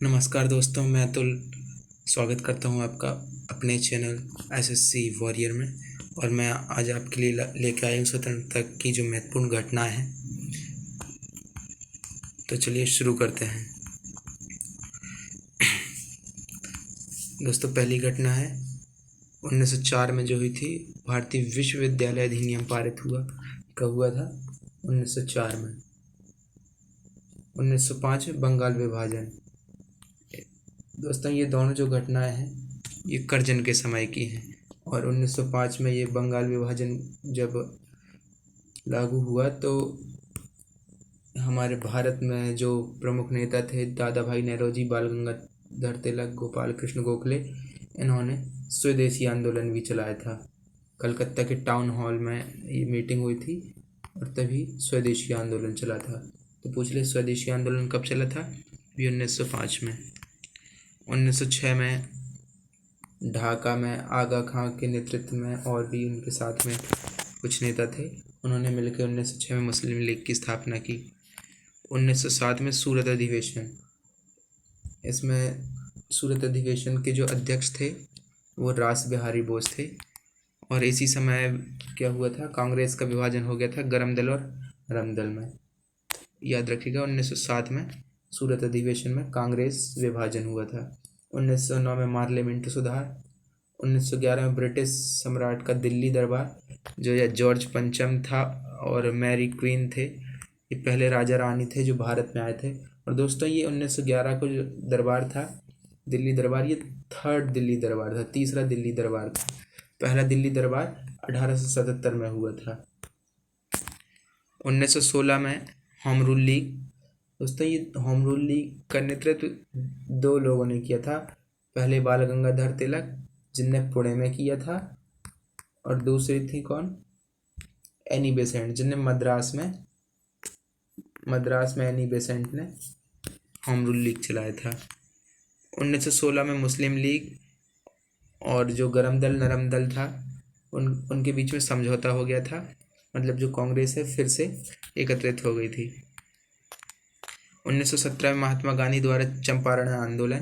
नमस्कार दोस्तों, मैं अतुल स्वागत करता हूं आपका अपने चैनल एसएससी वॉरियर में। और मैं आज आपके लिए लेके आया हूँ स्वतंत्रता की जो महत्वपूर्ण घटना है। तो चलिए शुरू करते हैं। दोस्तों, पहली घटना है 1904 में जो हुई थी, भारतीय विश्वविद्यालय अधिनियम पारित हुआ। कब हुआ था? 1904 में। 1905 में बंगाल विभाजन। दोस्तों, ये दोनों जो घटनाएं हैं ये करजन के समय की हैं। और 1905 में ये बंगाल विभाजन जब लागू हुआ तो हमारे भारत में जो प्रमुख नेता थे, दादा भाई नौरोजी, बाल गंगाधर तिलक, गोपाल कृष्ण गोखले, इन्होंने स्वदेशी आंदोलन भी चलाया था। कलकत्ता के टाउन हॉल में ये मीटिंग हुई थी और तभी स्वदेशी आंदोलन चला था। तो पूछ ले, स्वदेशी आंदोलन कब चला था? भी 1905 में। 1906 में ढाका में आगा खां के नेतृत्व में और भी उनके साथ में कुछ नेता थे, उन्होंने मिलकर 1906 में मुस्लिम लीग की स्थापना की। 1907 में सूरत अधिवेशन। इसमें सूरत अधिवेशन के जो अध्यक्ष थे वो रास बिहारी बोस थे। और इसी समय क्या हुआ था, कांग्रेस का विभाजन हो गया था गरम दल और रम दल में। याद रखिएगा, 1907 में सूरत अधिवेशन में कांग्रेस विभाजन हुआ था। 1909 में पार्लियामेंट सुधार। 1911 में ब्रिटिश सम्राट का दिल्ली दरबार, जो या जॉर्ज पंचम था और मैरी क्वीन थे, ये पहले राजा रानी थे जो भारत में आए थे। और दोस्तों, ये 1911 को जो दरबार था, दिल्ली दरबार, ये थर्ड दिल्ली दरबार था, तीसरा दिल्ली दरबार था। पहला दिल्ली दरबार 1877 में हुआ था। 1916 में होम रूल लीग। दोस्तों, ये होम रूल लीग का नेतृत्व दो लोगों ने किया था। पहले बाल गंगाधर तिलक, जिनने पुणे में किया था, और दूसरी थी कौन? एनी बेसेंट, जिनने मद्रास में एनी बेसेंट ने होम रूल लीग चलाया था। 1916 में मुस्लिम लीग और जो गरम दल नरम दल था उनके बीच में समझौता हो गया था। मतलब जो कांग्रेस है फिर से एकत्रित हो गई थी। 1917 में महात्मा गांधी द्वारा चंपारण आंदोलन।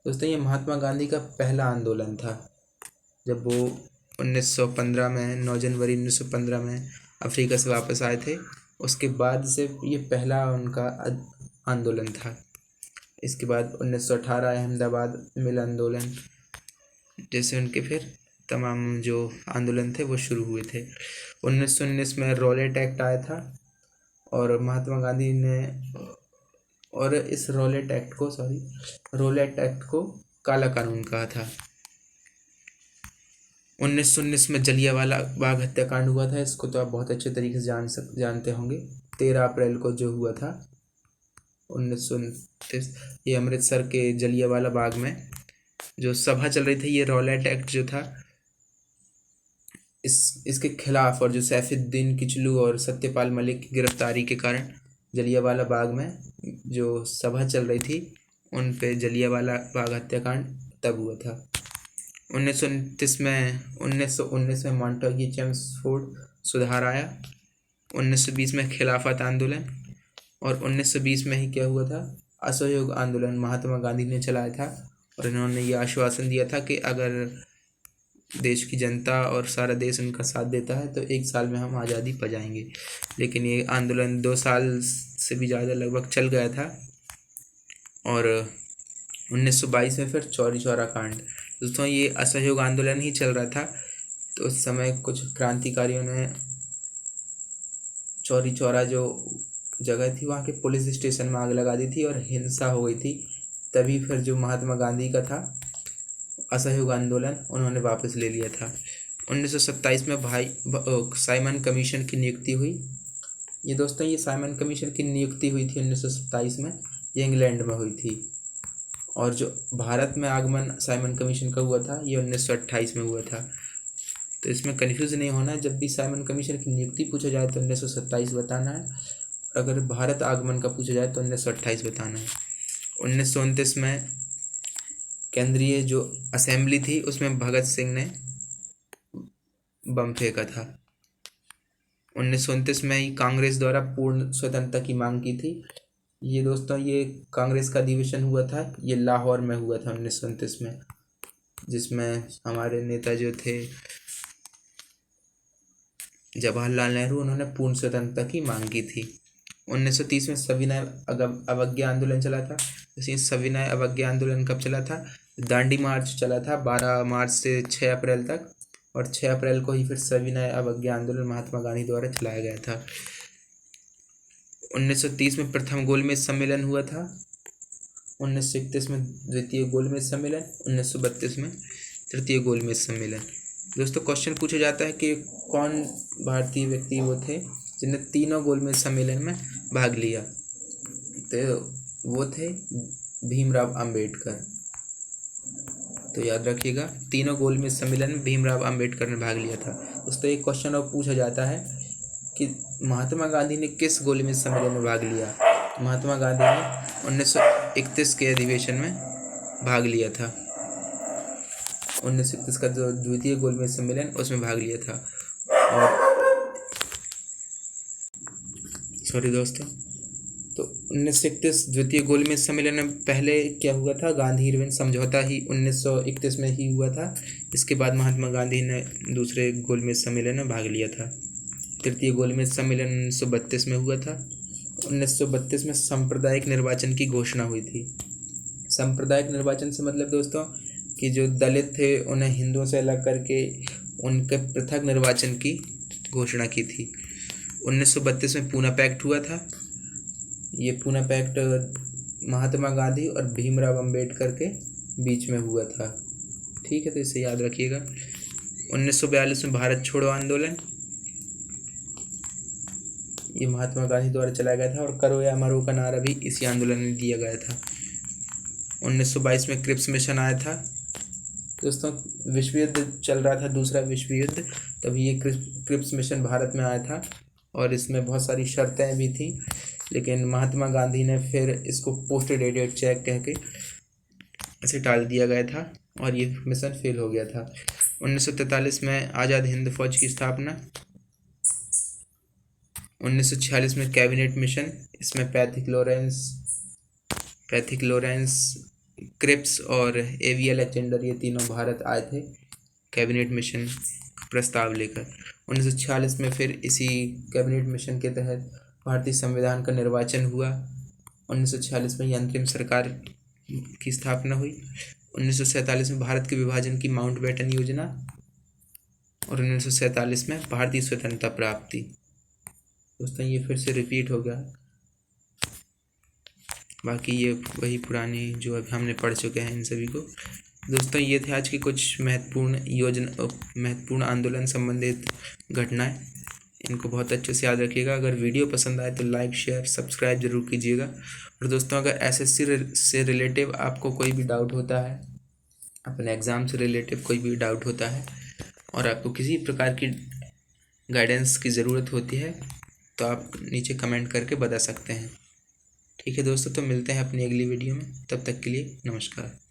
दोस्तों, ये महात्मा गांधी का पहला आंदोलन था। जब वो 1915 में 9 जनवरी 1915 में अफ्रीका से वापस आए थे, उसके बाद से ये पहला उनका आंदोलन था। इसके बाद 1918 अहमदाबाद मिल आंदोलन, जैसे उनके फिर तमाम जो आंदोलन थे वो शुरू हुए थे। 1919 में रॉलेट एक्ट आया था और महात्मा गांधी ने और इस रॉलेट एक्ट को काला कानून कहा था। 1919 में जलियांवाला बाग हत्याकांड हुआ था। इसको तो आप बहुत अच्छे तरीके से जानते होंगे। 13 अप्रैल को जो हुआ था 1929, ये अमृतसर के जलियांवाला बाग में जो सभा चल रही थी, ये रॉलेट एक्ट जो था इसके खिलाफ, और जो सैफुद्दीन किचलू और सत्यपाल मलिक की गिरफ्तारी के कारण जलियांवाला बाग में जो सभा चल रही थी उन पे जलियांवाला बाग हत्याकांड तब हुआ था। 1919 में मॉन्टेग्यू चेम्सफोर्ड सुधार आया। 1920 में खिलाफत आंदोलन, और 1920 में ही क्या हुआ था, असहयोग आंदोलन महात्मा गांधी ने चलाया था। और इन्होंने ये आश्वासन दिया था कि अगर देश की जनता और सारा देश उनका साथ देता है तो 1 साल में हम आज़ादी पा जाएंगे। लेकिन ये आंदोलन 2 साल से भी ज़्यादा लगभग चल गया था। और 1922 में फिर चौरी चौरा कांड। दोस्तों, ये असहयोग आंदोलन ही चल रहा था, तो उस समय कुछ क्रांतिकारियों ने चौरी चौरा जो जगह थी वहाँ के पुलिस स्टेशन में आग लगा दी थी और हिंसा हो गई थी। तभी फिर जो महात्मा गांधी का था असहयोग आंदोलन, उन्होंने वापस ले लिया था। 1927 में साइमन कमीशन की नियुक्ति हुई। ये दोस्तों, ये साइमन कमीशन की नियुक्ति हुई थी 1927 में, ये इंग्लैंड में हुई थी। और जो भारत में आगमन साइमन कमीशन का हुआ था ये 1928 में हुआ था। तो इसमें कन्फ्यूज़ नहीं होना है, जब भी साइमन कमीशन की नियुक्ति पूछा जाए तो 1927 बताना है, और अगर भारत आगमन का पूछा जाए तो 1928 बताना है। 1929 में केंद्रीय जो असेंबली थी उसमें भगत सिंह ने बम फेंका था। 1929 में ही कांग्रेस द्वारा पूर्ण स्वतंत्रता की मांग की थी। ये दोस्तों ये कांग्रेस का अधिवेशन हुआ था, ये लाहौर में हुआ था 1929 में, जिसमें हमारे नेता जो थे जवाहरलाल नेहरू, उन्होंने पूर्ण स्वतंत्रता की मांग की थी। 1930 में सविनय अवज्ञा आंदोलन चला था। इसी सविनय अवज्ञा आंदोलन कब चला था? दांडी मार्च चला था 12 मार्च से 6 अप्रैल तक, और 6 अप्रैल को ही फिर सविनय अवज्ञा आंदोलन महात्मा गांधी द्वारा चलाया गया था। 1930 में प्रथम गोलमेज सम्मेलन हुआ था, 1931 में द्वितीय गोलमेज सम्मेलन, 1932 में तृतीय गोलमेज सम्मेलन। दोस्तों क्वेश्चन पूछा जाता है कि कौन भारतीय व्यक्ति वो थे जिन्हें तीनों गोलमेज सम्मेलन में भाग लिया? तो वो थे भीमराव अंबेडकर। तो याद रखिएगा, तीनों गोलमेज सम्मेलन में भीमराव अंबेडकर ने भाग लिया था। दोस्तों एक क्वेश्चन और पूछा जाता है कि महात्मा गांधी ने किस गोलमेज सम्मेलन में भाग लिया? महात्मा गांधी ने 1931 के अधिवेशन में भाग लिया था। 1931 का जो द्वितीय गोलमेज सम्मेलन, उसमें भाग लिया था। और सॉरी दोस्तों, तो 1931 द्वितीय गोलमेज सम्मेलन में पहले क्या हुआ था? गांधी इरविन समझौता ही 1931 में ही हुआ था। इसके बाद महात्मा गांधी ने दूसरे गोलमेज सम्मेलन में भाग लिया था। तृतीय गोलमेज सम्मेलन 1932 में हुआ था। 1932 में सांप्रदायिक निर्वाचन की घोषणा हुई थी। सांप्रदायिक निर्वाचन से मतलब दोस्तों कि जो दलित थे उन्हें हिंदुओं से अलग करके उनके पृथक निर्वाचन की घोषणा की थी। 1932 में पूना पैक्ट हुआ था। ये पूना पैक्ट महात्मा गांधी और भीमराव अंबेडकर के बीच में हुआ था। ठीक है, तो इसे याद रखिएगा। 1942 में भारत छोड़ो आंदोलन, ये महात्मा गांधी द्वारा चलाया गया था, और करो या मरो का नारा भी इसी आंदोलन में दिया गया था। 1922 में क्रिप्स मिशन आया था। दोस्तों विश्व युद्ध चल रहा था, दूसरा विश्व युद्ध, तभी ये क्रिप्स मिशन भारत में आया था, और इसमें बहुत सारी शर्तें भी थी, लेकिन महात्मा गांधी ने फिर इसको पोस्ट डेटेड चेक कह के इसे टाल दिया गया था, और ये मिशन फेल हो गया था। 1943 में आज़ाद हिंद फौज की स्थापना। 1946 में कैबिनेट मिशन, इसमें पैथिक लॉरेंस, क्रिप्स और एवी अलेक्जेंडर, ये तीनों भारत आए थे कैबिनेट मिशन प्रस्ताव लेकर। 1946 में फिर इसी कैबिनेट मिशन के तहत भारतीय संविधान का निर्वाचन हुआ। 1946 में ही अंतरिम सरकार की स्थापना हुई। 1947 में भारत के विभाजन की माउंटबेटन योजना, और 1947 में भारतीय स्वतंत्रता प्राप्ति। दोस्तों ये फिर से रिपीट हो गया, बाकी ये वही पुराने जो अभी हमने पढ़ चुके हैं इन सभी को। दोस्तों ये थे आज की कुछ महत्वपूर्ण आंदोलन संबंधित घटनाएं। इनको बहुत अच्छे से याद रखिएगा। अगर वीडियो पसंद आए तो लाइक शेयर सब्सक्राइब जरूर कीजिएगा। और दोस्तों अगर एसएससी से रिलेटिव आपको कोई भी डाउट होता है, अपने एग्ज़ाम से रिलेटिव कोई भी डाउट होता है, और आपको किसी प्रकार की गाइडेंस की ज़रूरत होती है, तो आप नीचे कमेंट करके बता सकते हैं। ठीक है दोस्तों, तो मिलते हैं अपनी अगली वीडियो में। तब तक के लिए नमस्कार।